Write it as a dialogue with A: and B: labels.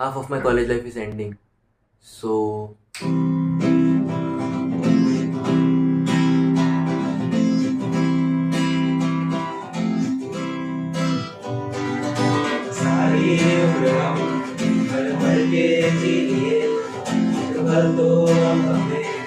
A: half of my college life is ending. So
B: सारी उम्र हम भर भर के जिए, भर दो हम हमें